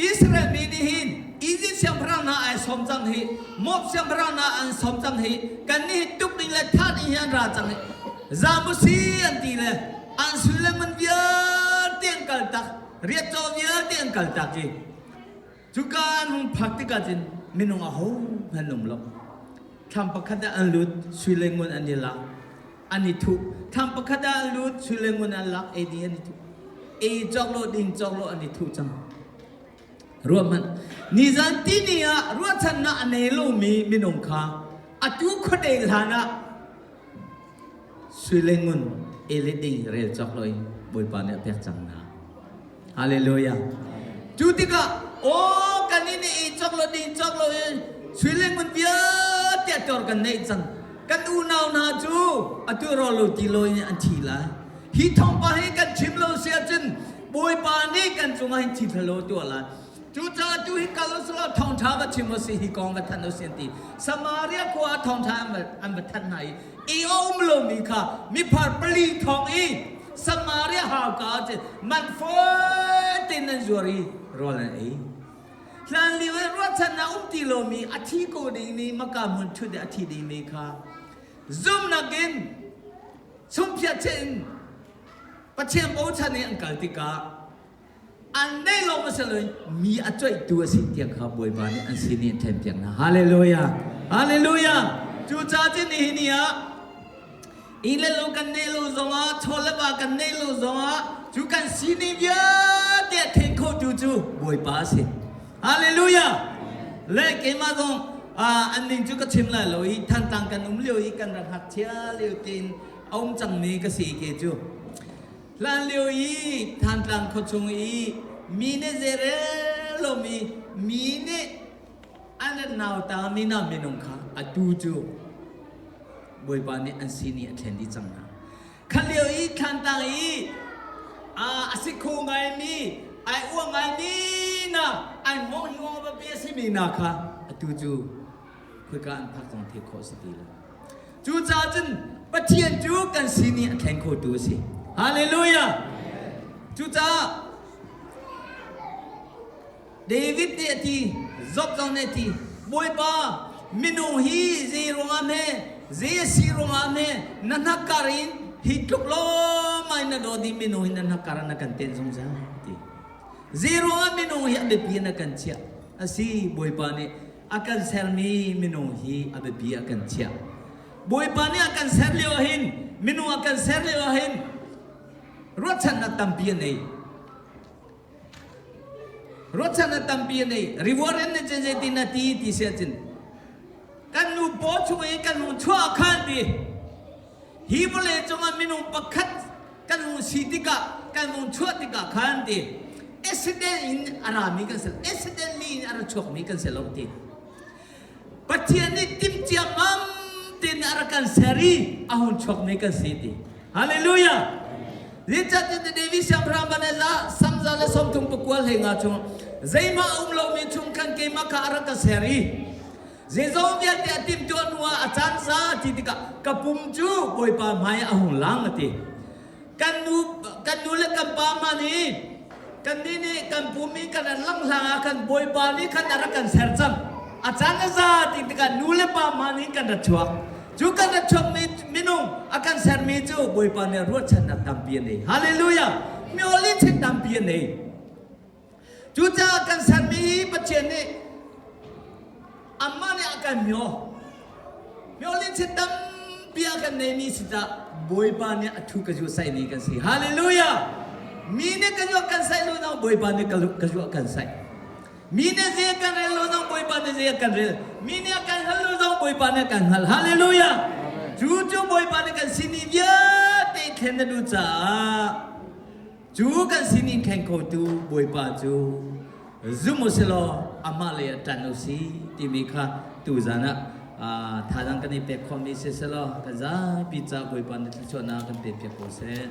อิสราเอลมีดีหินอีจิปต์เสียงพระนาไอสมจังฮีมอบเสียงพระนาอันสมจังฮีกันนี่ทุกดิ่งเลยท่านี่ยันราจังฮีจามุสีอันตีเลยอันสุเลมันเบียร์เตียงกัลตักเรียกโจเบียร์เตียงกัลตักจีจุกันหุ่นพักติกาจินมินุงอาหูพันนุ่มลบทำประคัดอันลุดสุเลงุนอันนี้ละอันนี้ทุกทำประคัดอันลุดสุเลงุนอันละเอดีอันนี้ทุกจอกโลดินจอกโลอันนี้ทุกจังรวมมันนิจันตินีอะรวมฉันนะเนโลมีมินงคาอตุขเดลานะสุเลงุนเอเลดิงเรลจอกลอยบอยปานเนี่ยเปียกจังนะฮาเลลูยาจุดที่ก็โอ้กันนี่จอกลอยดิงจอกลอยสุเลงุนเบียเตียจอร์กันเนี่ยจังกันอูนาวนาจูอตุรอโลติลอยเนี่ยอันทีละฮิทองปะให้กันชิมโลเสียจินบอยปานนี่กันจงให้ชิมโลตัวละจูจ้าจูฮิกาลุสลาทองท้าบัชิมสิฮิกองบัทันโนเซนติสมาเรียกว่าทองท้าอันบัทันไหนอีโอมโลมีค่ะมีผ่านปลีทองอีสมาเรียหากาเจมันฟอตินันจวรีรอลันอีหลังลิเวรัชนาติโลมีอาทิโกดีมีมากามุนชุดอาทิดีมีค่ะซุมนักกินซุมเพียเชนปัจเจกโอชันในอังกฤษติกาอันได้ลงมาเลยมีอาจจะตัวสิ่งที่เขาบอยบานนี่อันสิ่งนี้เต็มเพียงนะฮาเลลูยาฮาเลลูยาจูจ้าเจนี่เนี่ย อิเลโลกันเนโลซงอ่ะโชลบากันเนโลซงอ่ะจูกันซีนิเบียเตะเทงโคจูบวยป้าสิฮาเลลูยาเล่เกมาซงอันนี้จูก็ชิมละเลยท่านต่างกันเลี้ยวอีกันรักหักเชียเลี้ยวตีนเอาจังนี้ก็สีเกจูลานเลี้ยวอีท่านต่างเขาชงอีมีเนเซเรโลมีเนอันนั้นนาวตามีน้ามีนงค่ะอดูจูบวยปานนี้อันซีนี่อันเทนดีจังนะขันเลี้ยวอีท่านต่างอีสิโคไงมีไอ้อ้วงไงนี่นะไอ้มองหิวแบบเบี้ยสิมีนะค่ะอดูจูคือการพักตรงที่โคสิตีละจูจ้าจนปะเทียนจูกันซีนี่อันเทนโคดูสิฮาเลลูยาจูจ้าเดวิดเนี่ยที่จบตรงนี้ที่บวยป้ามินุฮีซีรงอาเมเจซีรงอาเมนันนักการินฮิตลุกล้อไม่นาโดดีมินุฮีนันนักการนักกันเต้นสงสารที่เจรงอามินุฮีอับเบียนักกันเชียอาศัยบวยป้าเนี่ยอาการเซลมีมินุฮีอับเบียอาการเชียบวยป้าเนี่ยอาการเซลเลียวหินมินุอาการเซลเลียวหินรถฉันนักตั้มเบียนี่รถฉันตั้มเบียนี่รีวอร์ดเนี่ยจะเจตินาทีที่เสียจินกันนูโบช่วยกันนูชั่วขันดีฮีบเลยจงอามินุปักขัดกันนูสีติกะกันนูชั่วติกะขันดีเอสเดนอินอารามิกันเสลเอสเดนลีนอาราชั่วมิกันเสลตีปัจเจียนี่ติมเจียมัมตินอารากันเสรีอาหุนชั่วมิกันสีดีฮาเลลูยาLihat di Dewi Syamra Baneza Samza le som tung pukual henga chung Zaima umlo mi chung kan ke maka araka seri Zezong dia ti atim tuan wa acan sa ti tika kapum chu boy pa mai ahung lang ati kan nu le kan pa mani kan ni kan pumi kan lang lang kan boy pa ni kan arakan serjam acan sa ti tika nu le pa mani kan da chuak juga nak cok minum akan sermi tu boy panel ruat cina tampian ni, haleluya, miolin cina tampian ni, juga akan sermi bacaan ni, amma ni akan miolin cina tampian akan ni sida boy panel atu kaju saya ni kan si, haleluya, mine kaju akan saya lu nang boy panel kaju akan saya. Mine saya akan rela nang boy panel saya akan rela. Mine akan halu nang boy panel akan hal. Haleluya. Cucu boy panel kan sini dia te kena duca. Cucu kan sini kan kau tu boy paju. Zumuselo amale tanusi timika tu zana. Thadang kan ipe komisi selo kaza pizza boy panel tu cona kan ipe kose.